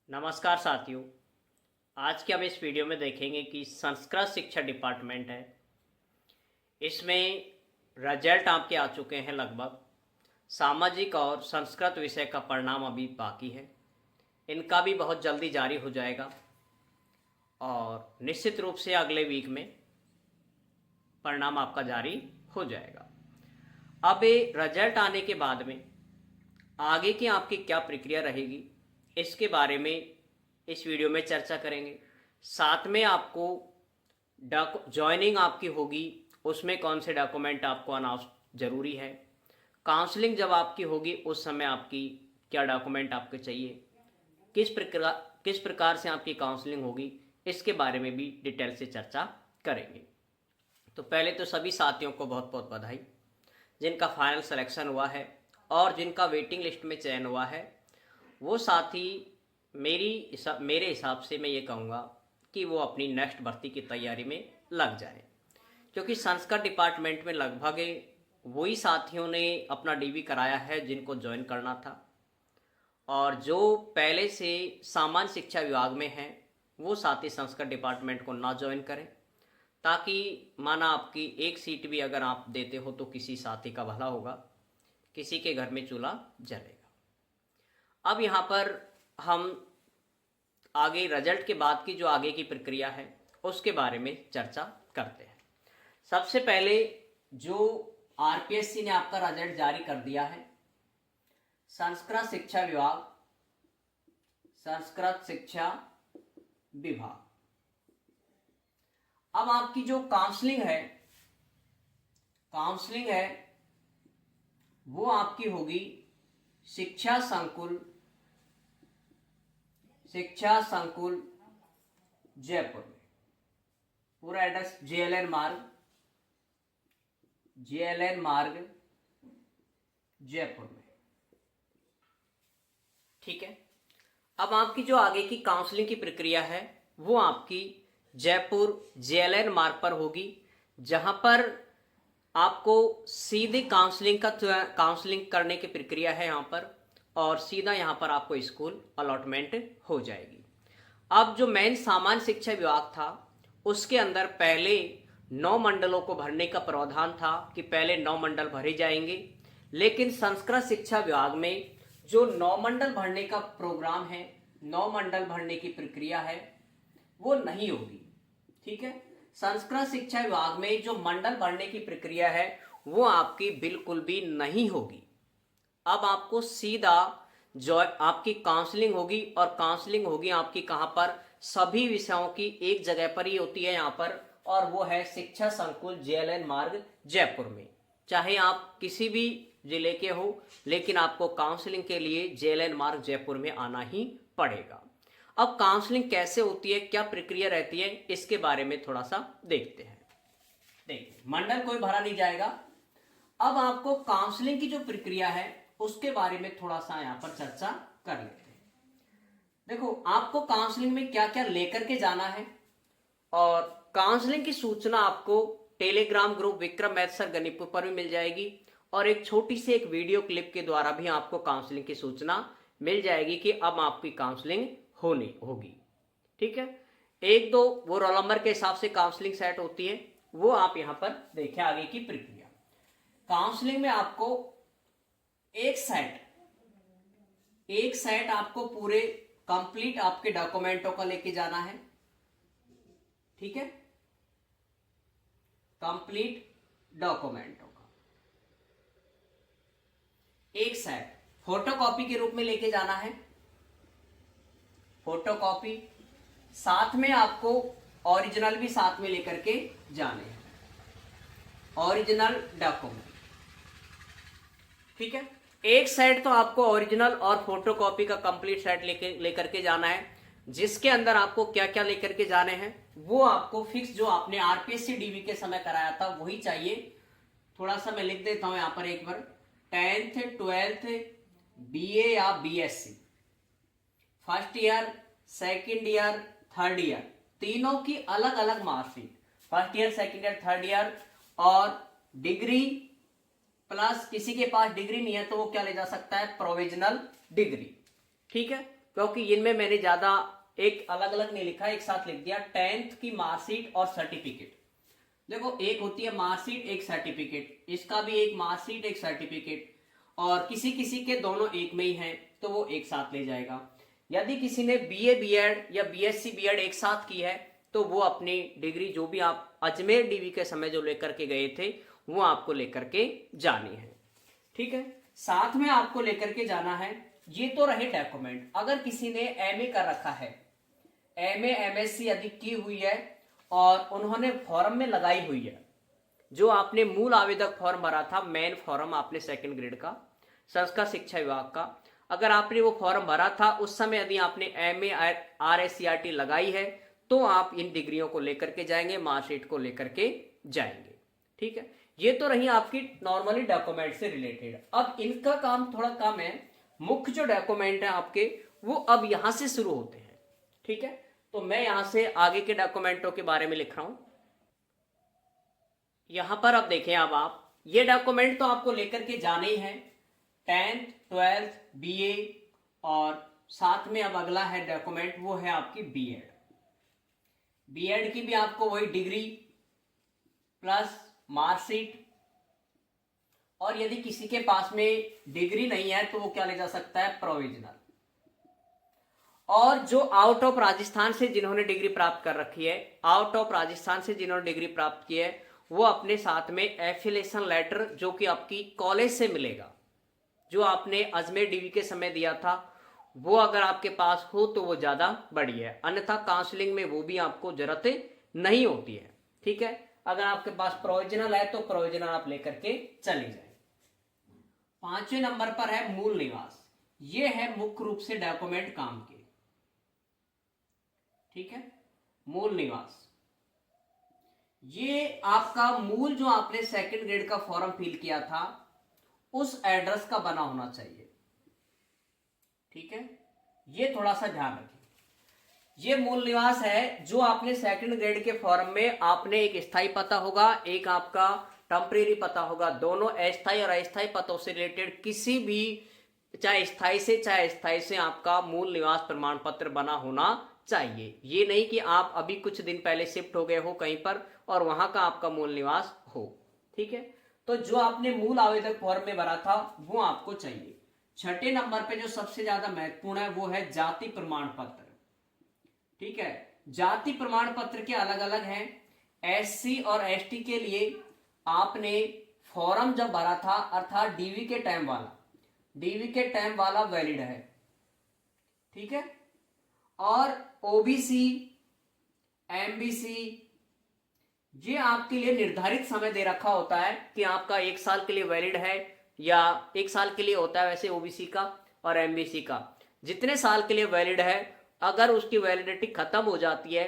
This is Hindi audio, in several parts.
नमस्कार साथियों। आज के हम इस वीडियो में देखेंगे कि संस्कृत शिक्षा डिपार्टमेंट है, इसमें रिजल्ट आपके आ चुके हैं। लगभग सामाजिक और संस्कृत विषय का परिणाम अभी बाकी है, इनका भी बहुत जल्दी जारी हो जाएगा और निश्चित रूप से अगले वीक में परिणाम आपका जारी हो जाएगा। अब ये रिजल्ट आने के बाद में आगे की आपकी क्या प्रक्रिया रहेगी, इसके बारे में इस वीडियो में चर्चा करेंगे। साथ में आपको ज्वाइनिंग आपकी होगी, उसमें कौन से डॉक्यूमेंट आपको अनाउंस जरूरी है, काउंसलिंग जब आपकी होगी उस समय आपकी क्या डॉक्यूमेंट आपके चाहिए, किस प्रकार से आपकी काउंसलिंग होगी, इसके बारे में भी डिटेल से चर्चा करेंगे। तो पहले तो सभी साथियों को बहुत बहुत बधाई, जिनका फाइनल सिलेक्शन हुआ है और जिनका वेटिंग लिस्ट में चयन हुआ है। वो साथी मेरे हिसाब से मैं ये कहूँगा कि वो अपनी नेक्स्ट भर्ती की तैयारी में लग जाए, क्योंकि संस्कृत डिपार्टमेंट में लगभग वही साथियों ने अपना डीवी कराया है जिनको ज्वाइन करना था, और जो पहले से सामान्य शिक्षा विभाग में हैं वो साथी संस्कृत डिपार्टमेंट को ना ज्वाइन करें, ताकि माना आपकी एक सीट भी अगर आप देते हो तो किसी साथी का भला होगा, किसी के घर में चूल्हा जलेगा। अब यहाँ पर हम आगे रिजल्ट के बाद की जो आगे की प्रक्रिया है उसके बारे में चर्चा करते हैं। सबसे पहले जो आरपीएससी ने आपका रिजल्ट जारी कर दिया है, संस्कृत शिक्षा विभाग। अब आपकी जो काउंसलिंग है वो आपकी होगी शिक्षा संकुल जयपुर में। पूरा एड्रेस जेएलएन मार्ग जयपुर में। ठीक है। अब आपकी जो आगे की काउंसलिंग की प्रक्रिया है वो आपकी जयपुर जेएलएन मार्ग पर होगी, जहां पर आपको सीधे काउंसलिंग करने की प्रक्रिया है यहाँ पर, और सीधा यहाँ पर आपको स्कूल अलॉटमेंट हो जाएगी। अब जो मेन सामान्य शिक्षा विभाग था उसके अंदर पहले 9 मंडलों को भरने का प्रावधान था कि पहले 9 मंडल भरे जाएंगे, लेकिन संस्कृत शिक्षा विभाग में जो 9 मंडल भरने का प्रोग्राम है, 9 मंडल भरने की प्रक्रिया है, वो नहीं होगी। ठीक है। संस्कृत शिक्षा विभाग में जो मंडल भरने की प्रक्रिया है वो आपकी बिल्कुल भी नहीं होगी। अब आपको सीधा जो आपकी काउंसलिंग होगी, और काउंसलिंग होगी आपकी कहां पर, सभी विषयों की एक जगह पर ही होती है यहाँ पर, और वो है शिक्षा संकुल जेएलएन मार्ग जयपुर में। चाहे आप किसी भी जिले के हो, लेकिन आपको काउंसलिंग के लिए जेएलएन मार्ग जयपुर में आना ही पड़ेगा। अब काउंसलिंग कैसे होती है, क्या प्रक्रिया रहती है, इसके बारे में थोड़ा सा देखते हैं। देखिए, मंडल कोई भरा नहीं जाएगा। अब आपको काउंसलिंग की जो प्रक्रिया है उसके बारे में थोड़ा सा यहां पर चर्चा कर लेते हैं। देखो, आपको काउंसलिंग में क्या क्या लेकर के जाना है, और काउंसलिंग की सूचना आपको telegram group Vikram math sir Ganitpur पर भी मिल जाएगी, और एक छोटी सी एक वीडियो क्लिप के द्वारा भी आपको काउंसलिंग की सूचना मिल जाएगी कि अब आपकी काउंसलिंग होगी। ठीक है। एक दो वो रोल नंबर के हिसाब से काउंसलिंग सेट होती है, वो आप यहां पर देखें आगे की प्रक्रिया। काउंसलिंग में आपको एक सेट आपको पूरे कंप्लीट आपके डॉक्यूमेंटों का लेके जाना है। ठीक है। कंप्लीट डॉक्यूमेंटों का एक सेट फोटोकॉपी के रूप में लेके जाना है। फोटोकॉपी साथ में आपको ओरिजिनल भी साथ में लेकर के जाने हैं, ओरिजिनल डॉक्यूमेंट। ठीक है। एक सेट तो आपको ओरिजिनल और फोटोकॉपी का कंप्लीट सेट लेकर के जाना है, जिसके अंदर आपको क्या क्या लेकर के जाने हैं वो आपको फिक्स जो आपने आरपीएससी डीवी के समय कराया था वही चाहिए। थोड़ा सा मैं लिख देता हूं यहां पर एक बार। 10th 12th बीए या BSc, first year, second year, third year, तीनों की अलग अलग marksheet, first year, second year, third year, और डिग्री प्लस किसी के पास डिग्री नहीं है तो वो क्या ले जा सकता है, प्रोविजनल डिग्री। ठीक है। क्योंकि इनमें मैंने ज्यादा एक अलग अलग नहीं लिखा, एक साथ लिख दिया। 10th की मार्कशीट और सर्टिफिकेट, देखो एक होती है मार्कशीट एक सर्टिफिकेट, इसका भी एक मार्कशीट एक सर्टिफिकेट, और किसी किसी के दोनों एक में ही हैं तो वो एक साथ ले जाएगा। यदि किसी ने बीए बीएड या बीएससी बीएड एक साथ की है तो वो अपनी डिग्री जो भी आप अजमेर डीवी के समय जो लेकर के गए थे वो आपको लेकर के जानी है। ठीक है, साथ में आपको लेकर के जाना है। ये तो रहे डॉक्यूमेंट। अगर किसी ने एमए कर रखा है, एमए एमएससी यदि की हुई है और उन्होंने फॉर्म में लगाई हुई है, जो आपने मूल आवेदक फॉर्म भरा था, मेन फॉर्म आपने सेकंड ग्रेड का संस्कृत शिक्षा विभाग का, अगर आपने वो फॉर्म भरा था उस समय यदि आपने एमए आरएससीआरटी लगाई है तो आप इन डिग्रियों को लेकर के जाएंगे, मार्कशीट को लेकर के जाएंगे। ठीक है, ये तो रही आपकी नॉर्मली डॉक्यूमेंट से रिलेटेड। अब इनका काम थोड़ा कम है, मुख्य जो डॉक्यूमेंट है आपके वो अब यहां से शुरू होते हैं। ठीक है, तो मैं यहां से आगे के डॉक्यूमेंटों के बारे में लिख रहा हूं। यहां पर अब देखें, अब आप ये डॉक्यूमेंट तो आपको लेकर के जाने ही है, 10th 12th बीए, और साथ में अब अगला है डॉक्यूमेंट वो है आपकी बीएड। बीएड की भी आपको वही डिग्री प्लस मार्कशीट, और यदि किसी के पास में डिग्री नहीं है तो वो क्या ले जा सकता है, प्रोविजनल। और जो आउट ऑफ राजस्थान से जिन्होंने डिग्री प्राप्त कर रखी है, आउट ऑफ राजस्थान से जिन्होंने डिग्री प्राप्त की है, वो अपने साथ में एफिलिएशन लेटर जो कि आपकी कॉलेज से मिलेगा, जो आपने अजमेर डीवी के समय दिया था, वो अगर आपके पास हो तो वो ज्यादा बढ़िया है, अन्यथा काउंसलिंग में वो भी आपको जरूरत नहीं होती है। ठीक है, अगर आपके पास प्रोविजनल है तो प्रोविजनल आप लेकर के चले जाए। 5वें नंबर पर है मूल निवास। ये है मुख्य रूप से डॉक्यूमेंट काम के। ठीक है, मूल निवास, ये आपका मूल जो आपने सेकंड ग्रेड का फॉर्म फिल किया था उस एड्रेस का बना होना चाहिए। ठीक है, ये थोड़ा सा ध्यान रखें। ये मूल निवास है जो आपने सेकंड ग्रेड के फॉर्म में आपने एक स्थायी पता होगा, एक आपका टेम्परेरी पता होगा। दोनों अस्थायी और अस्थायी पतों से रिलेटेड किसी भी, चाहे स्थायी से चाहे अस्थायी से, आपका मूल निवास प्रमाण पत्र बना होना चाहिए। ये नहीं कि आप अभी कुछ दिन पहले शिफ्ट हो गए हो कहीं पर और वहां का आपका मूल निवास हो। ठीक है, तो जो आपने मूल आवेदक फॉर्म में भरा था वो आपको चाहिए। 6ठे नंबर पे जो सबसे ज्यादा महत्वपूर्ण है वो है जाति प्रमाण पत्र। ठीक है, जाति प्रमाण पत्र के अलग अलग हैं। एससी और एसटी के लिए आपने फॉर्म जब भरा था, अर्थात डीवी के टाइम वाला, डीवी के टाइम वाला वैलिड है। ठीक है, और ओबीसी एमबीसी ये आपके लिए निर्धारित समय दे रखा होता है कि आपका 1 साल के लिए वैलिड है, या 1 साल के लिए होता है वैसे ओबीसी का और एमबीसी का। जितने साल के लिए वैलिड है, अगर उसकी वैलिडिटी खत्म हो जाती है,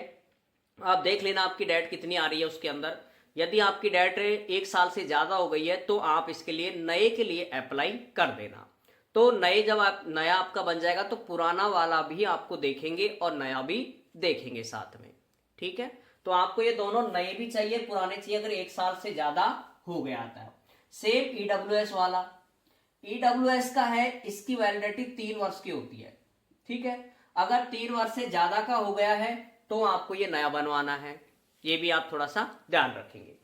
आप देख लेना आपकी डेट कितनी आ रही है उसके अंदर। यदि आपकी डेट 1 साल से ज्यादा हो गई है तो आप इसके लिए नए के लिए अप्लाई कर देना। तो नए जब आप नया आपका बन जाएगा तो पुराना वाला भी आपको देखेंगे और नया भी देखेंगे साथ में। ठीक है, तो आपको ये दोनों नए भी चाहिए पुराने चाहिए अगर 1 साल से ज्यादा हो गया था। सेम ईडब्ल्यूएस वाला, ईडब्ल्यूएस का है, इसकी वैलिडिटी 3 वर्ष की होती है। ठीक है, अगर 3 वर्ष से ज्यादा का हो गया है तो आपको ये नया बनवाना है, ये भी आप थोड़ा सा ध्यान रखेंगे।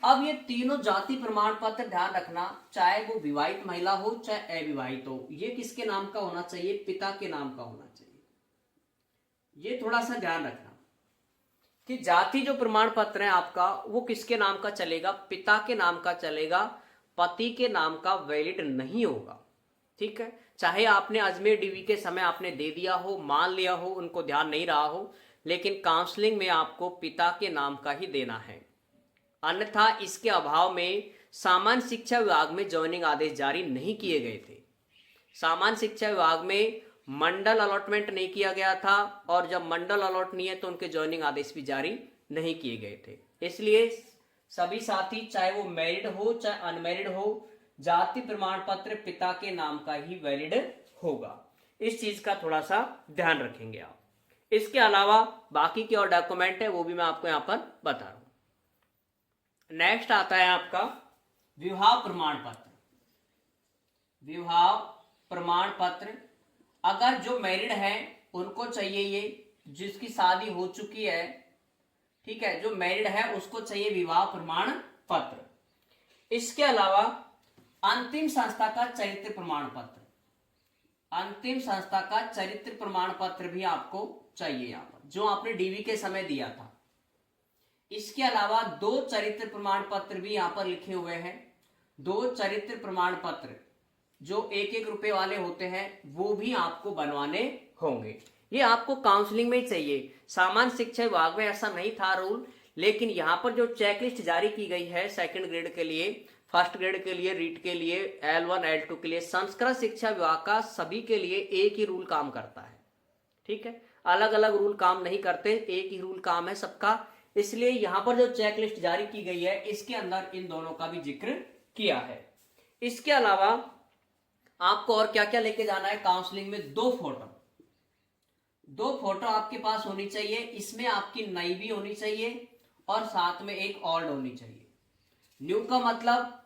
अब ये तीनों जाति प्रमाण पत्र ध्यान रखना, चाहे वो विवाहित महिला हो चाहे अविवाहित हो, ये किसके नाम का होना चाहिए, पिता के नाम का होना चाहिए। ये थोड़ा सा ध्यान रखना कि जाति जो प्रमाण पत्र है आपका वो किसके नाम का चलेगा, पिता के नाम का चलेगा, पति के नाम का वैलिड नहीं होगा। ठीक है, चाहे आपने अजमेर डीवी के समय आपने दे दिया हो, मान लिया हो, उनको ध्यान नहीं रहा हो, लेकिन काउंसलिंग में आपको पिता के नाम का ही देना है। अन्यथा इसके अभाव में सामान्य शिक्षा विभाग में ज्वाइनिंग आदेश जारी नहीं किए गए थे। सामान्य शिक्षा विभाग में मंडल अलॉटमेंट नहीं किया गया था, और जब मंडल अलॉट नहीं है तो उनके ज्वाइनिंग आदेश भी जारी नहीं किए गए थे। इसलिए सभी साथी, चाहे वो मैरिड हो चाहे अनमैरिड हो, जाति प्रमाण पत्र पिता के नाम का ही वैलिड होगा। इस चीज का थोड़ा सा ध्यान रखेंगे आप। इसके अलावा बाकी के और डॉक्यूमेंट है वो भी मैं आपको यहां पर बता रहा हूं। नेक्स्ट आता है आपका विवाह प्रमाण पत्र। विवाह प्रमाण पत्र अगर जो मैरिड है उनको चाहिए ये, जिसकी शादी हो चुकी है, ठीक है, जो मैरिड है उसको चाहिए विवाह प्रमाण पत्र। इसके अलावा अंतिम संस्था का चरित्र प्रमाण पत्र, अंतिम संस्था का चरित्र प्रमाण पत्र भी आपको चाहिए यहां पर, जो आपने डीवी के समय दिया था। इसके अलावा 2 चरित्र प्रमाण पत्र भी यहां पर लिखे हुए हैं। 2 चरित्र प्रमाण पत्र जो 1-1 रुपए वाले होते हैं वो भी आपको बनवाने होंगे। ये आपको काउंसलिंग में ही चाहिए। सामान्य शिक्षा विभाग में ऐसा नहीं था रूल, लेकिन यहाँ पर जो चेकलिस्ट जारी की गई है सेकंड ग्रेड के लिए, फर्स्ट ग्रेड के लिए, रीट के लिए, L1 L2 के लिए, संस्कृत शिक्षा विभाग का सभी के लिए एक ही रूल काम करता है। ठीक है, अलग अलग रूल काम नहीं करते, एक ही रूल काम है सबका। इसलिए यहां पर जो चेकलिस्ट जारी की गई है इसके अंदर इन दोनों का भी जिक्र किया है। इसके अलावा आपको और क्या क्या लेके जाना है काउंसलिंग में? 2 फोटो, 2 फोटो आपके पास होनी चाहिए। इसमें आपकी नई भी होनी चाहिए और साथ में एक ओल्ड होनी चाहिए। न्यू का मतलब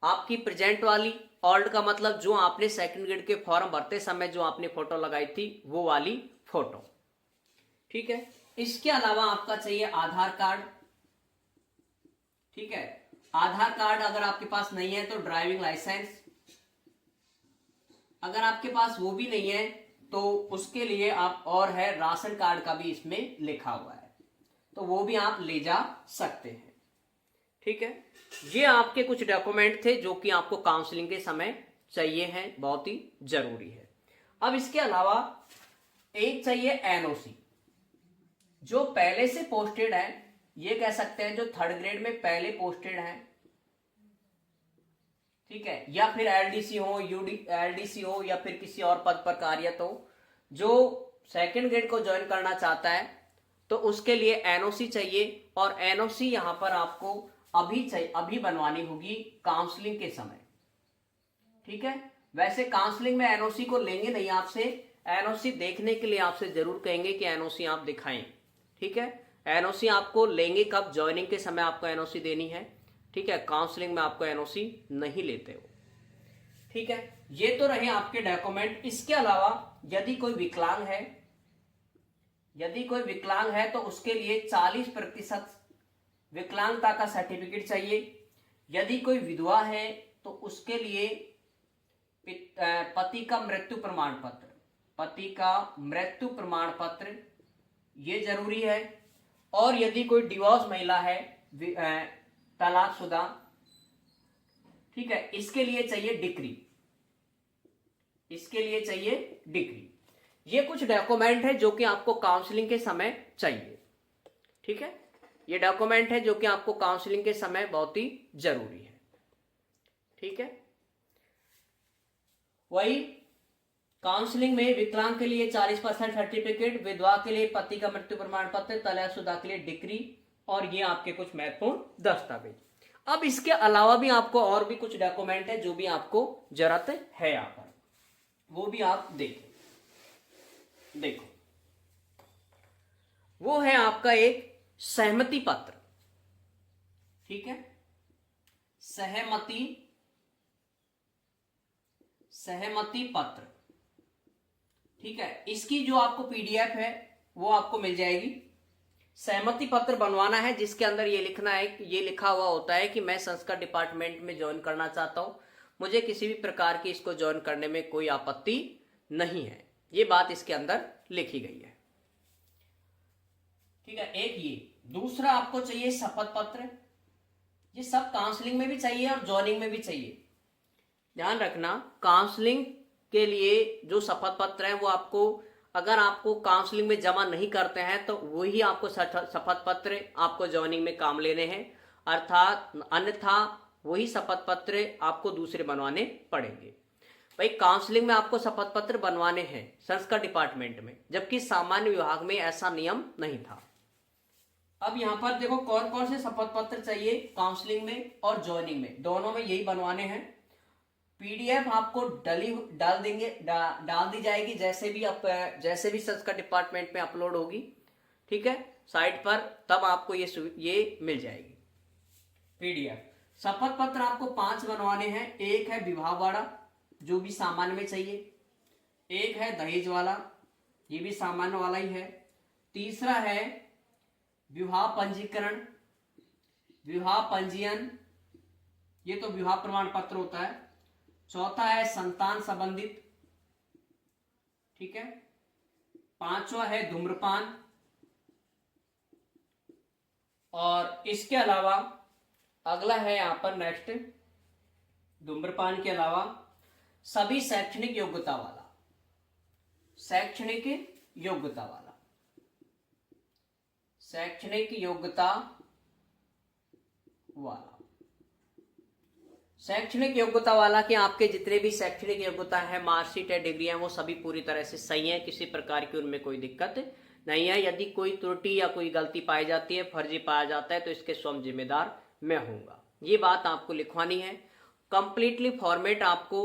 आपकी प्रेजेंट वाली, ओल्ड का मतलब जो आपने सेकंड ग्रेड के फॉर्म भरते समय जो आपने फोटो लगाई थी वो वाली फोटो। ठीक है, इसके अलावा आपका चाहिए आधार कार्ड। ठीक है, आधार कार्ड अगर आपके पास नहीं है तो ड्राइविंग लाइसेंस, अगर आपके पास वो भी नहीं है तो उसके लिए आप और है राशन कार्ड का भी इसमें लिखा हुआ है, तो वो भी आप ले जा सकते हैं। ठीक है, ये आपके कुछ डॉक्यूमेंट थे जो कि आपको काउंसलिंग के समय चाहिए हैं, बहुत ही जरूरी है। अब इसके अलावा एक चाहिए एनओसी। जो पहले से पोस्टेड है, ये कह सकते हैं जो 3rd ग्रेड में पहले पोस्टेड है, ठीक है, या फिर एलडीसी हो, एलडीसी हो, या फिर किसी और पद पर कार्यरत हो, जो 2nd ग्रेड को ज्वाइन करना चाहता है तो उसके लिए एनओसी चाहिए। और एनओसी यहां पर आपको अभी बनवानी होगी काउंसलिंग के समय। ठीक है, वैसे काउंसलिंग में एनओसी को लेंगे नहीं आपसे, एनओसी देखने के लिए आपसे जरूर कहेंगे कि एनओसी आप दिखाएं। ठीक है, एनओसी आपको लेंगे कब? ज्वाइनिंग के समय आपको एनओसी देनी है। ठीक है, काउंसलिंग में आपको एनओसी नहीं लेते हो। ठीक है, ये तो रहे आपके डॉक्यूमेंट। इसके अलावा यदि कोई विकलांग है, यदि कोई विकलांग है तो उसके लिए 40% विकलांगता का सर्टिफिकेट चाहिए। यदि कोई विधवा है तो उसके लिए पति का मृत्यु प्रमाण पत्र, पति का मृत्यु प्रमाण पत्र ये जरूरी है। और यदि कोई डिवोर्स महिला है, तलाकशुदा, ठीक है, इसके लिए चाहिए डिक्री, इसके लिए चाहिए डिक्री। ये कुछ डॉक्यूमेंट है जो कि आपको काउंसलिंग के समय चाहिए। ठीक है, ये डॉक्यूमेंट है जो कि आपको काउंसलिंग के समय बहुत ही जरूरी है। ठीक है, वही काउंसलिंग में विकलांग के लिए 40% सर्टिफिकेट, विधवा के लिए पति का मृत्यु प्रमाण पत्र, तलाकशुदा के लिए डिक्री, और ये आपके कुछ महत्वपूर्ण दस्तावेज। अब इसके अलावा भी आपको और भी कुछ डॉक्यूमेंट है जो भी आपको जरूरत है यहां पर, वो भी आप देखें। देखो, वो है आपका एक सहमति पत्र। ठीक है, सहमति पत्र। ठीक है, इसकी जो आपको पीडीएफ है वो आपको मिल जाएगी। सहमति पत्र बनवाना है जिसके अंदर ये लिखना है, ये लिखा हुआ होता है कि मैं संस्कृत डिपार्टमेंट में ज्वाइन करना चाहता हूं, मुझे किसी भी प्रकार की इसको ज्वाइन करने में कोई आपत्ति नहीं है। ये बात इसके अंदर लिखी गई है। ठीक है, एक ये। दूसरा आपको चाहिए शपथ पत्र। ये सब काउंसलिंग में भी चाहिए और ज्वाइनिंग में भी चाहिए। ध्यान रखना, काउंसलिंग के लिए जो शपथ पत्र है वो आपको, अगर आपको काउंसलिंग में जमा नहीं करते हैं तो वही आपको शपथ पत्र आपको ज्वाइनिंग में काम लेने हैं, अर्थात अन्यथा वही शपथ पत्र आपको दूसरे बनवाने पड़ेंगे। भाई काउंसलिंग में आपको शपथ पत्र बनवाने हैं संस्कृत डिपार्टमेंट में, जबकि सामान्य विभाग में ऐसा नियम नहीं था। अब यहां पर देखो कौन कौन से शपथ पत्र चाहिए काउंसलिंग में और ज्वाइनिंग में, दोनों में यही बनवाने हैं। पीडीएफ आपको डाल दी जाएगी जैसे भी संस्कृत डिपार्टमेंट में अपलोड होगी। ठीक है, साइट पर, तब आपको ये मिल जाएगी पीडीएफ। शपथ पत्र आपको 5 बनवाने हैं। एक है विभाग वाला जो भी सामान्य में चाहिए, एक है दहेज वाला, ये भी सामान्य वाला ही है। तीसरा है विवाह पंजीकरण, विवाह पंजीयन, ये तो विवाह प्रमाण पत्र होता है। चौथा है संतान संबंधित, ठीक है। पांचवा है धूम्रपान, और इसके अलावा अगला है यहां पर नेक्स्ट, धूम्रपान के अलावा सभी शैक्षणिक योग्यता वाला, शैक्षणिक योग्यता वाला, शैक्षणिक योग्यता वाला, शैक्षणिक योग्यता वाला कि आपके जितने भी शैक्षणिक योग्यता है, मार्कशीट है, डिग्री है, वो सभी पूरी तरह से सही है, किसी प्रकार की उनमें कोई दिक्कत नहीं है। यदि कोई त्रुटि या कोई गलती पाई जाती है, फर्जी पाया जाता है, तो इसके स्वयं जिम्मेदार मैं हूंगा। ये बात आपको लिखवानी है। कंप्लीटली फॉर्मेट आपको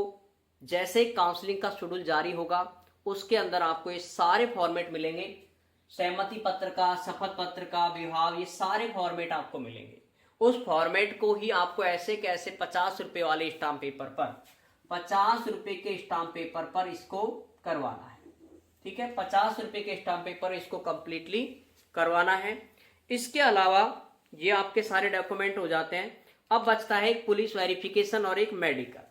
जैसे काउंसलिंग का शेड्यूल जारी होगा उसके अंदर आपको ये सारे फॉर्मेट मिलेंगे, सहमति पत्र का, शपथ पत्र का, विवाह, ये सारे फॉर्मेट आपको मिलेंगे। उस फॉर्मेट को ही आपको ऐसे कैसे 50 रुपए वाले स्टाम्प पेपर पर, 50 रुपए के स्टाम्प पेपर पर इसको करवाना है, ठीक है। 50 रुपए के स्टाम्प पेपर इसको कंप्लीटली करवाना है। इसके अलावा ये आपके सारे डॉक्यूमेंट हो जाते हैं। अब बचता है एक पुलिस वेरिफिकेशन और एक मेडिकल,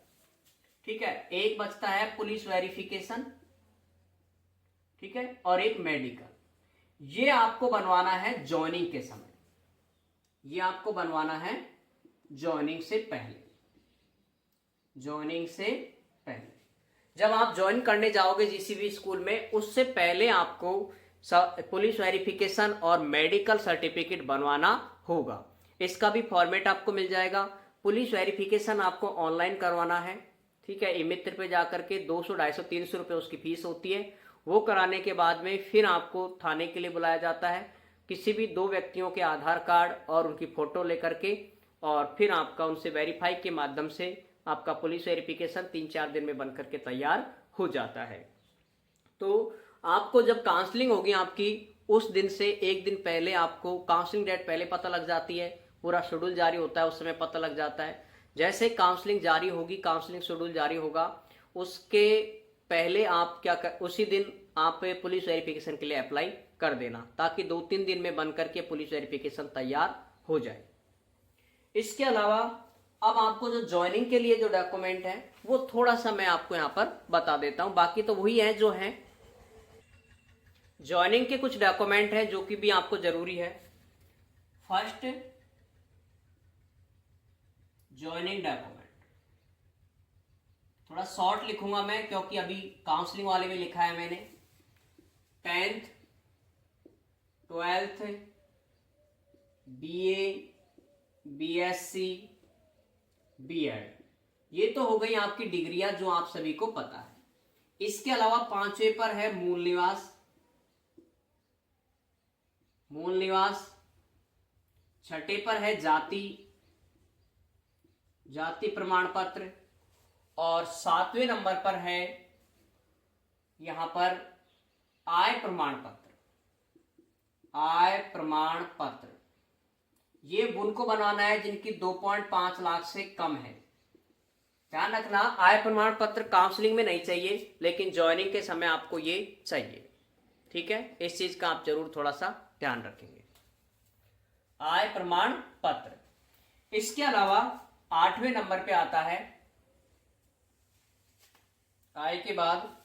ठीक है। एक बचता है पुलिस वेरिफिकेशन, ठीक है, और एक मेडिकल। ये आपको बनवाना है ज्वाइनिंग के समय, ये आपको बनवाना है ज्वाइनिंग से पहले, ज्वाइनिंग से पहले। जब आप ज्वाइन करने जाओगे किसी भी स्कूल में, उससे पहले आपको पुलिस वेरिफिकेशन और मेडिकल सर्टिफिकेट बनवाना होगा। इसका भी फॉर्मेट आपको मिल जाएगा। पुलिस वेरिफिकेशन आपको ऑनलाइन करवाना है, ठीक है। ई-मित्र पे जाकर के 200, 250, 300 रुपये उसकी फीस होती है। वो कराने के बाद में फिर आपको थाने के लिए बुलाया जाता है, किसी भी 2 व्यक्तियों के आधार कार्ड और उनकी फोटो लेकर के, और फिर आपका उनसे वेरीफाई के माध्यम से आपका पुलिस वेरिफिकेशन 3-4 दिन में बनकर के तैयार हो जाता है। तो आपको जब काउंसलिंग होगी आपकी, उस दिन से एक दिन पहले आपको काउंसलिंग डेट पहले पता लग जाती है, पूरा शेड्यूल जारी होता है उस समय पता लग जाता है। जैसे काउंसलिंग जारी होगी, काउंसलिंग शेड्यूल जारी होगा, उसके पहले आप क्या कर, उसी दिन आप पुलिस वेरिफिकेशन के लिए अप्लाई कर देना, ताकि 2-3 दिन में बन करके पुलिस वेरिफिकेशन तैयार हो जाए। इसके अलावा अब आपको जो ज्वाइनिंग के लिए जो डॉक्यूमेंट है वो थोड़ा सा मैं आपको यहां पर बता देता हूं, बाकी तो वही है जो है। ज्वाइनिंग के कुछ डॉक्यूमेंट है जो कि भी आपको जरूरी है। फर्स्ट, ज्वाइनिंग डॉक्यूमेंट, थोड़ा शॉर्ट लिखूंगा मैं क्योंकि अभी काउंसलिंग वाले में लिखा है मैंने। 10th, 12th, BA, BSc, BEd, ये तो हो गई आपकी डिग्रियां जो आप सभी को पता है। इसके अलावा 5वें पर है मूल निवास, मूल निवास। 6ठे पर है जाति, जाति प्रमाण पत्र। और 7वें नंबर पर है यहां पर आय प्रमाण पत्र, आय प्रमाण पत्र। ये उनको बनाना है जिनकी 2.5 लाख से कम है। ध्यान रखना, आय प्रमाण पत्र काउंसलिंग में नहीं चाहिए, लेकिन ज्वाइनिंग के समय आपको ये चाहिए, ठीक है। इस चीज का आप जरूर थोड़ा सा ध्यान रखेंगे, आय प्रमाण पत्र। इसके अलावा 8वें नंबर पे आता है, आय के बाद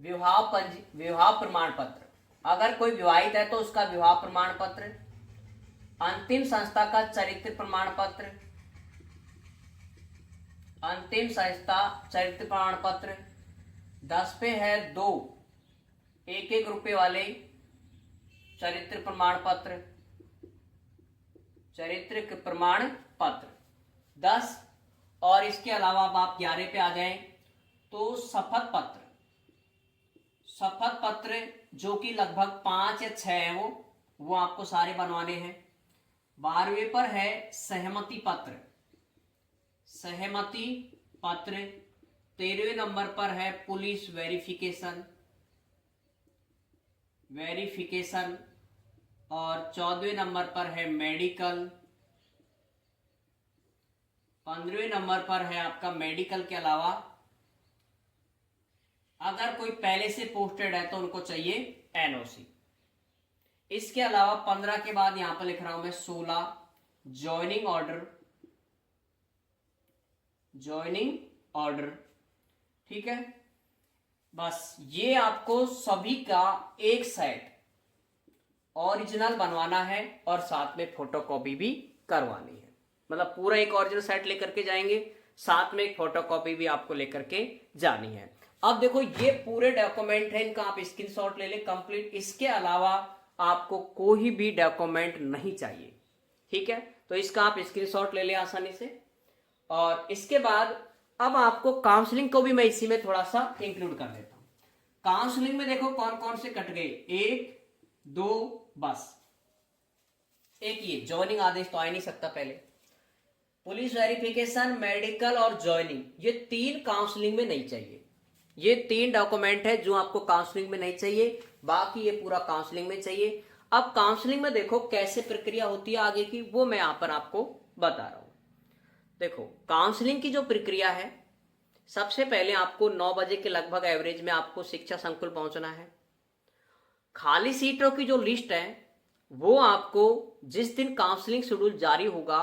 विवाह प्रमाण पत्र। अगर कोई विवाहित है तो उसका विवाह प्रमाण पत्र। अंतिम संस्था का चरित्र प्रमाण पत्र, अंतिम संस्था चरित्र प्रमाण पत्र। 10 पे है 2 1-1 रुपए वाले चरित्र प्रमाण पत्र, चरित्र प्रमाण पत्र 10। और इसके अलावा अब आप 11 पे आ जाएं तो शपथ पत्र, शपथ पत्र जो कि लगभग 5 या 6 है, वो आपको सारे बनवाने हैं। 12वें पर है सहमति पत्र, सहमति पत्र। 13वें नंबर पर है पुलिस वेरिफिकेशन, वेरिफिकेशन। और 14वें नंबर पर है मेडिकल, 15वें नंबर पर है आपका मेडिकल के अलावा अगर कोई पहले से पोस्टेड है तो उनको चाहिए एनओसी। इसके अलावा 15 के बाद यहां पर लिख रहा हूं मैं 16 ज्वाइनिंग ऑर्डर, ज्वाइनिंग ऑर्डर। ठीक है, बस ये आपको सभी का एक सेट ओरिजिनल बनवाना है और साथ में फोटोकॉपी भी करवानी है। मतलब पूरा एक ओरिजिनल सेट लेकर के जाएंगे, साथ में एक फोटोकॉपी भी आपको लेकर के जानी है। अब देखो ये पूरे डॉक्यूमेंट है, इनका आप स्क्रीनशॉट ले लें कंप्लीट। इसके अलावा आपको कोई भी डॉक्यूमेंट नहीं चाहिए। ठीक है, तो इसका आप स्क्रीनशॉट ले लें आसानी से। और इसके बाद अब आपको काउंसलिंग को भी मैं इसी में थोड़ा सा इंक्लूड कर देता हूं। काउंसलिंग में देखो कौन कौन से कट गए, 1 2 बस एक ये ज्वाइनिंग आदेश तो आ नहीं सकता पहले, पुलिस वेरिफिकेशन, मेडिकल और ज्वाइनिंग, ये 3 काउंसलिंग में नहीं चाहिए। ये 3 डॉक्यूमेंट है जो आपको काउंसलिंग में नहीं चाहिए, बाकी ये पूरा काउंसलिंग में चाहिए। अब काउंसलिंग में देखो कैसे प्रक्रिया होती है आगे की, वो मैं यहां पर आपको बता रहा हूं। देखो काउंसलिंग की जो प्रक्रिया है, सबसे पहले आपको 9 बजे के लगभग एवरेज में आपको शिक्षा संकुल पहुंचना है। खाली सीटों की जो लिस्ट है वो आपको जिस दिन काउंसलिंग शेड्यूल जारी होगा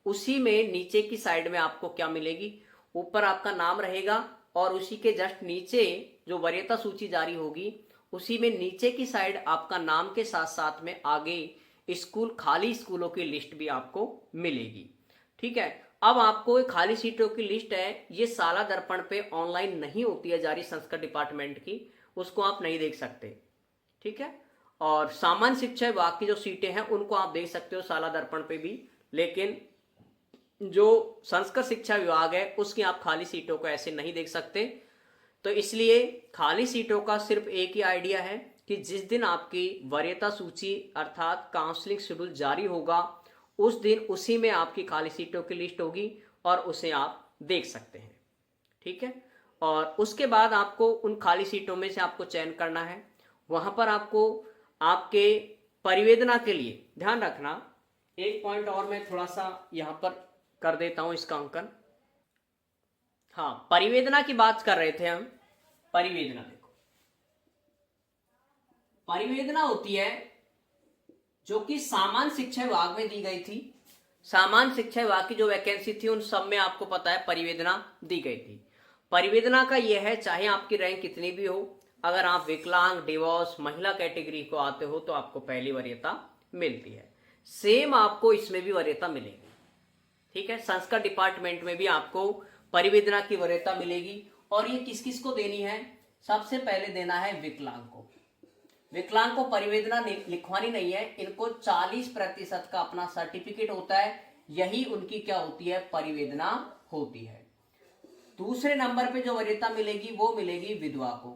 उसी में नीचे की साइड में आपको क्या मिलेगी, ऊपर आपका नाम रहेगा और उसी के जस्ट नीचे जो वरीयता सूची जारी होगी उसी में नीचे की साइड आपका नाम के साथ साथ में आगे स्कूल, खाली स्कूलों की लिस्ट भी आपको मिलेगी। ठीक है, अब आपको खाली सीटों की लिस्ट है, ये साला दर्पण पे ऑनलाइन नहीं होती है जारी संस्कृत डिपार्टमेंट की, उसको आप नहीं देख सकते। ठीक है, और सामान्य शिक्षा विभाग की जो सीटें हैं उनको आप देख सकते हो साला दर्पण पे भी, लेकिन जो संस्कृत शिक्षा विभाग है उसकी आप खाली सीटों को ऐसे नहीं देख सकते। तो इसलिए खाली सीटों का सिर्फ एक ही आइडिया है कि जिस दिन आपकी वरीयता सूची अर्थात काउंसलिंग शेड्यूल जारी होगा उस दिन उसी में आपकी खाली सीटों की लिस्ट होगी और उसे आप देख सकते हैं। ठीक है, और उसके बाद आपको उन खाली सीटों में से आपको चयन करना है। वहां पर आपको आपके परिवेदना के लिए ध्यान रखना, एक पॉइंट और मैं थोड़ा सा यहां पर कर देता हूं इसका अंकन। हाँ, परिवेदना की बात कर रहे थे हम। परिवेदना देखो, परिवेदना होती है जो कि सामान्य शिक्षा विभाग में दी गई थी। सामान्य शिक्षा विभाग की जो वैकेंसी थी उन सब में आपको पता है परिवेदना दी गई थी। परिवेदना का यह है चाहे आपकी रैंक कितनी भी हो, अगर आप विकलांग, डिवोर्स, महिला कैटेगरी को आते हो तो आपको पहली वरीयता मिलती है। सेम आपको इसमें भी वरीयता मिलेगी। ठीक है, संस्कृत डिपार्टमेंट में भी आपको परिवेदना की वरीयता मिलेगी। और ये किस किस को देनी है, सबसे पहले देना है विकलांग को। विकलांग को परिवेदना लिखवानी नहीं है, इनको 40% का अपना सर्टिफिकेट होता है, यही उनकी क्या होती है, परिवेदना होती है। दूसरे नंबर पे जो वरीयता मिलेगी वो मिलेगी विधवा को।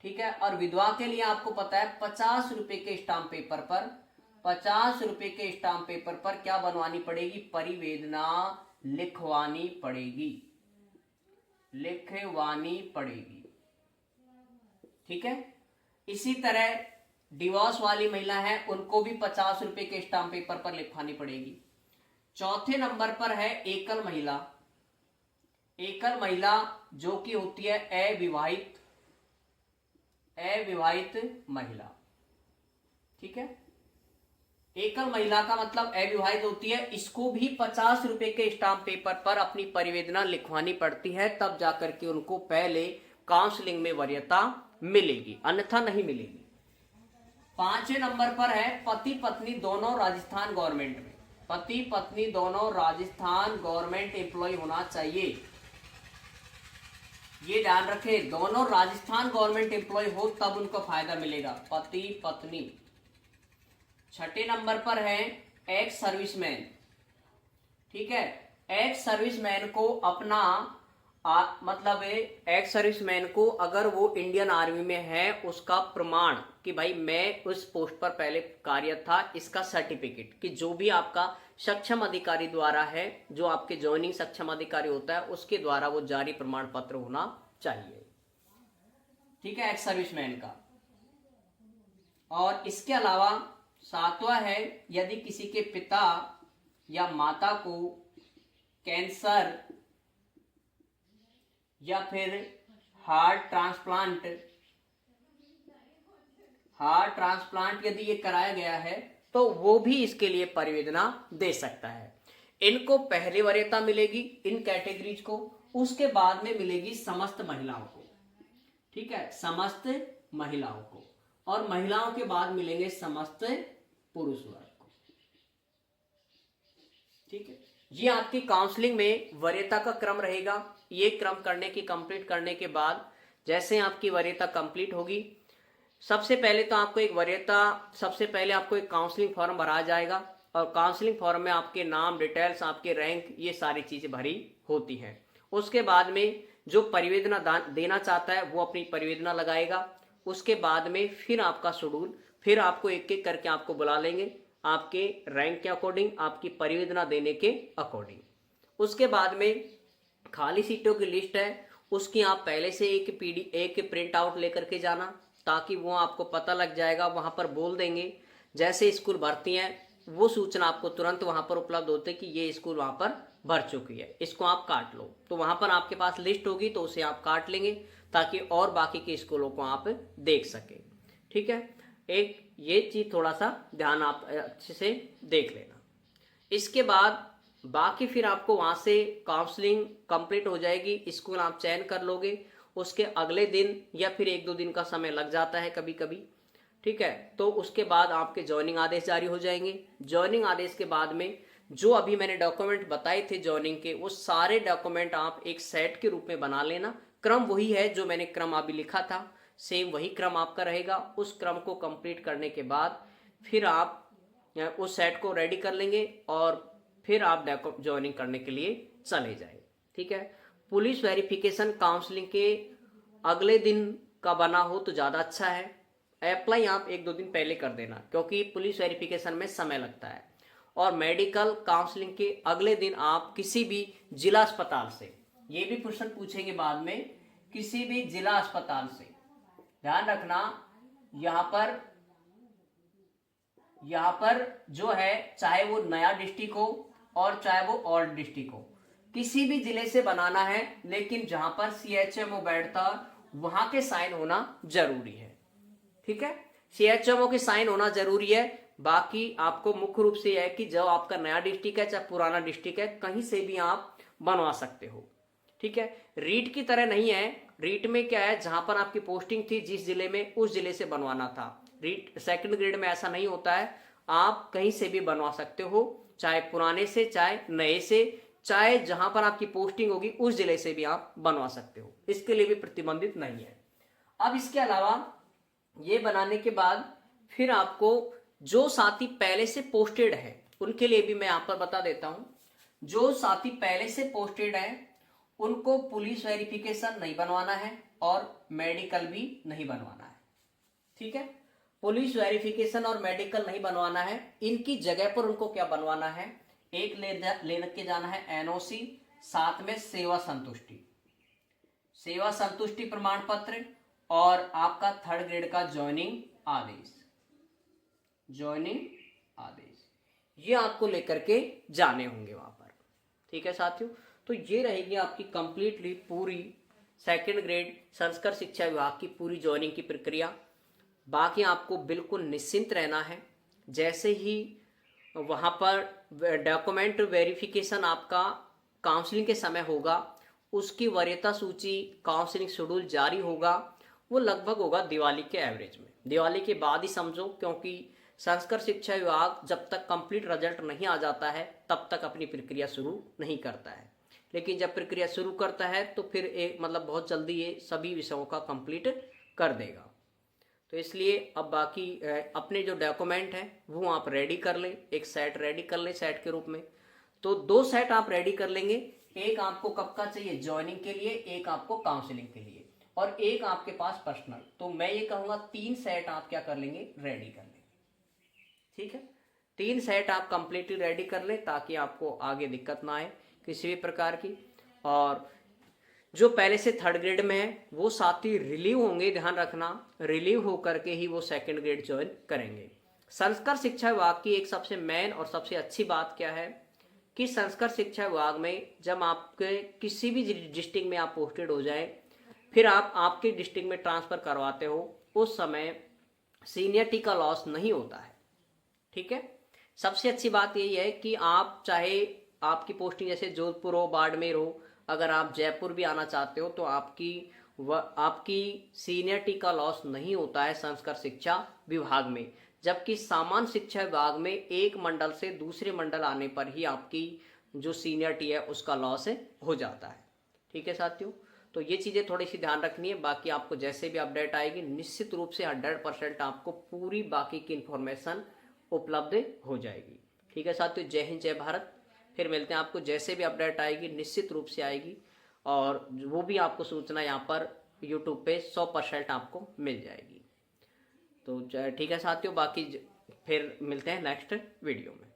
ठीक है, और विधवा के लिए आपको पता है 50 रुपए के स्टाम्प पेपर पर, 50 रुपए के स्टाम्प पेपर पर क्या बनवानी पड़ेगी, परिवेदना लिखवानी पड़ेगी, लिखवानी पड़ेगी। ठीक है, इसी तरह डिवोर्स वाली महिला है उनको भी 50 रुपए के स्टाम्प पेपर पर लिखवानी पड़ेगी। चौथे नंबर पर है एकल महिला। एकल महिला जो कि होती है अविवाहित महिला। ठीक है, एकल महिला का मतलब अविवाहित होती है, इसको भी 50 रुपए के स्टाम्प पेपर पर अपनी परिवेदना लिखवानी पड़ती है, तब जाकर के उनको पहले काउंसलिंग में वरीयता मिलेगी, अन्यथा नहीं मिलेगी। 5वें नंबर पर है पति पत्नी दोनों राजस्थान गवर्नमेंट में, पति पत्नी दोनों राजस्थान गवर्नमेंट एम्प्लॉय होना चाहिए, ये ध्यान रखें, दोनों राजस्थान गवर्नमेंट एम्प्लॉय हो तब उनको फायदा मिलेगा, पति पत्नी। 6ठे नंबर पर है एक्स सर्विसमैन। ठीक है, एक्स सर्विसमैन को अपना मतलब एक्स सर्विसमैन को अगर वो इंडियन आर्मी में है उसका प्रमाण कि भाई मैं उस पोस्ट पर पहले कार्यरत था, इसका सर्टिफिकेट कि जो भी आपका सक्षम अधिकारी द्वारा है, जो आपके ज्वाइनिंग सक्षम अधिकारी होता है उसके द्वारा वो जारी प्रमाण पत्र होना चाहिए। ठीक है, एक्स सर्विसमैन का। और इसके अलावा 7वां है यदि किसी के पिता या माता को कैंसर या फिर हार्ट ट्रांसप्लांट यदि ये कराया गया है तो वो भी इसके लिए परिवेदना दे सकता है। इनको पहले वरीयता मिलेगी इन कैटेगरीज को, उसके बाद में मिलेगी समस्त महिलाओं को। ठीक है, समस्त महिलाओं को, और महिलाओं के बाद मिलेंगे समस्त पुरुष वर्ग को। ठीक है, ये आपकी काउंसलिंग में वरीयता का क्रम रहेगा। ये क्रम कंप्लीट करने के बाद जैसे आपकी वरीयता कंप्लीट होगी, सबसे पहले आपको एक काउंसलिंग फॉर्म भरा जाएगा, और काउंसलिंग फॉर्म में आपके नाम, डिटेल्स, आपके रैंक, ये सारी चीजें भरी होती हैं। उसके बाद में जो परिवेदना देना चाहता है वो अपनी परिवेदना लगाएगा। उसके बाद में फिर आपका शेड्यूल, फिर आपको एक एक करके आपको बुला लेंगे, आपके रैंक के अकॉर्डिंग, आपकी परिवेदना देने के अकॉर्डिंग। उसके बाद में खाली सीटों की लिस्ट है, उसकी आप पहले से एक प्रिंट आउट लेकर के जाना, ताकि वो आपको पता लग जाएगा। वहां पर बोल देंगे, जैसे स्कूल भर्ती है वो सूचना आपको तुरंत वहां पर उपलब्ध होती है कि ये स्कूल वहां पर भर चुकी है, इसको आप काट लो। तो वहां पर आपके पास लिस्ट होगी तो उसे आप काट लेंगे, ताकि और बाकी के स्कूलों को आप देख सके। ठीक है, एक ये चीज थोड़ा सा ध्यान आप अच्छे से देख लेना। इसके बाद बाकी फिर आपको वहां से काउंसलिंग कंप्लीट हो जाएगी, स्कूल आप चयन कर लोगे। उसके अगले दिन या फिर 1-2 दिन का समय लग जाता है कभी कभी। ठीक है, तो उसके बाद आपके ज्वाइनिंग आदेश जारी हो जाएंगे। ज्वाइनिंग आदेश के बाद में जो अभी मैंने डॉक्यूमेंट बताए थे ज्वाइनिंग के, वो सारे डॉक्यूमेंट आप एक सेट के रूप में बना लेना। क्रम वही है जो मैंने क्रम अभी लिखा था, सेम वही क्रम आपका रहेगा। उस क्रम को कंप्लीट करने के बाद फिर आप उस सेट को रेडी कर लेंगे, और फिर आप ज्वाइनिंग करने के लिए चले जाए। ठीक है, पुलिस वेरिफिकेशन काउंसलिंग के अगले दिन का बना हो तो ज़्यादा अच्छा है। अप्लाई आप 1-2 दिन पहले कर देना, क्योंकि पुलिस वेरिफिकेशन में समय लगता है। और मेडिकल काउंसलिंग के अगले दिन आप किसी भी जिला अस्पताल से, ये भी प्रश्न पूछेंगे बाद में, किसी भी जिला अस्पताल से, ध्यान रखना यहाँ पर जो है, चाहे वो नया डिस्ट्रिक्ट हो और चाहे वो ओल्ड डिस्ट्रिक्ट हो, किसी भी जिले से बनाना है, लेकिन जहां पर CHMO बैठता वहां के साइन होना जरूरी है। ठीक है, CHMO के साइन होना जरूरी है। बाकी आपको मुख्य रूप से यह है कि जो आपका नया डिस्ट्रिक्ट है चाहे पुराना डिस्ट्रिक्ट है, कहीं से भी आप बनवा सकते हो। ठीक है, रीट की तरह नहीं है। रीट में क्या है, जहां पर आपकी पोस्टिंग थी जिस जिले में, उस जिले से बनवाना था। रीट सेकंड ग्रेड में ऐसा नहीं होता है, आप कहीं से भी बनवा सकते हो, चाहे पुराने से, चाहे नए से, चाहे जहां पर आपकी पोस्टिंग होगी उस जिले से भी आप बनवा सकते हो, इसके लिए भी प्रतिबंधित नहीं है। अब इसके अलावा ये बनाने के बाद फिर आपको जो साथी पहले से पोस्टेड है उनके लिए भी मैं यहां पर बता देता हूं। जो साथी पहले से पोस्टेड है उनको पुलिस वेरिफिकेशन नहीं बनवाना है और मेडिकल भी नहीं बनवाना है। ठीक है, पुलिस वेरिफिकेशन और मेडिकल नहीं बनवाना है। इनकी जगह पर उनको क्या बनवाना है, एक लेने के जाना है NOC, साथ में सेवा संतुष्टि प्रमाण पत्र, और आपका 3rd ग्रेड का ज्वाइनिंग आदेश, ये आपको लेकर के जाने होंगे वहां पर। ठीक है साथियों, तो ये रहेगी आपकी कंप्लीटली पूरी 2nd ग्रेड संस्कृत शिक्षा विभाग की पूरी ज्वाइनिंग की प्रक्रिया। बाकी आपको बिल्कुल निश्चिंत रहना है। जैसे ही वहां पर डॉक्यूमेंट वेरिफिकेशन आपका काउंसलिंग के समय होगा, उसकी वरीयता सूची, काउंसलिंग शेड्यूल जारी होगा, वो लगभग होगा दिवाली के एवरेज में, दिवाली के बाद ही समझो, क्योंकि संस्कृत शिक्षा विभाग जब तक कंप्लीट रिजल्ट नहीं आ जाता है तब तक अपनी प्रक्रिया शुरू नहीं करता है। लेकिन जब प्रक्रिया शुरू करता है तो फिर बहुत जल्दी ये सभी विषयों का कंप्लीट कर देगा। तो इसलिए अब बाकी अपने जो डॉक्यूमेंट हैं वो आप रेडी कर लें, एक सेट रेडी कर लें सेट के रूप में। तो 2 सेट आप रेडी कर लेंगे, एक आपको कब का चाहिए, ज्वाइनिंग के लिए, एक आपको काउंसलिंग के लिए, और एक आपके पास पर्सनल। तो मैं ये कहूँगा 3 सेट आप क्या कर लेंगे, रेडी कर लेंगे। ठीक है, 3 सेट आप कंप्लीटली रेडी कर लें ताकि आपको आगे दिक्कत ना आए किसी भी प्रकार की। और जो पहले से 3rd ग्रेड में है वो साथी रिलीव होंगे, ध्यान रखना, रिलीव होकर के ही वो 2nd ग्रेड ज्वाइन करेंगे। संस्कृत शिक्षा विभाग की एक सबसे मेन और सबसे अच्छी बात क्या है कि संस्कृत शिक्षा विभाग में जब आपके किसी भी डिस्ट्रिक्ट में आप पोस्टेड हो जाए, फिर आप आपके डिस्ट्रिक्ट में ट्रांसफ़र करवाते हो, उस समय सीनियरिटी का लॉस नहीं होता है। ठीक है। सबसे अच्छी बात यही है कि आप चाहे आपकी पोस्टिंग जैसे जोधपुर हो, बाड़मेर हो, अगर आप जयपुर भी आना चाहते हो तो आपकी सीनियरिटी का लॉस नहीं होता है संस्कृत शिक्षा विभाग में। जबकि सामान्य शिक्षा विभाग में एक मंडल से दूसरे मंडल आने पर ही आपकी जो सीनियरिटी है उसका लॉस हो जाता है। ठीक है साथियों, तो ये चीज़ें थोड़ी सी ध्यान रखनी है। बाकी आपको जैसे भी अपडेट आएगी निश्चित रूप से 100% आपको पूरी बाकी की इन्फॉर्मेशन उपलब्ध हो जाएगी। ठीक है साथियों, जय हिंद जय भारत। फिर मिलते हैं, आपको जैसे भी अपडेट आएगी निश्चित रूप से आएगी, और वो भी आपको सूचना यहाँ पर यूट्यूब पे 100% आपको मिल जाएगी। तो ठीक है साथियों, बाकी फिर मिलते हैं नेक्स्ट वीडियो में।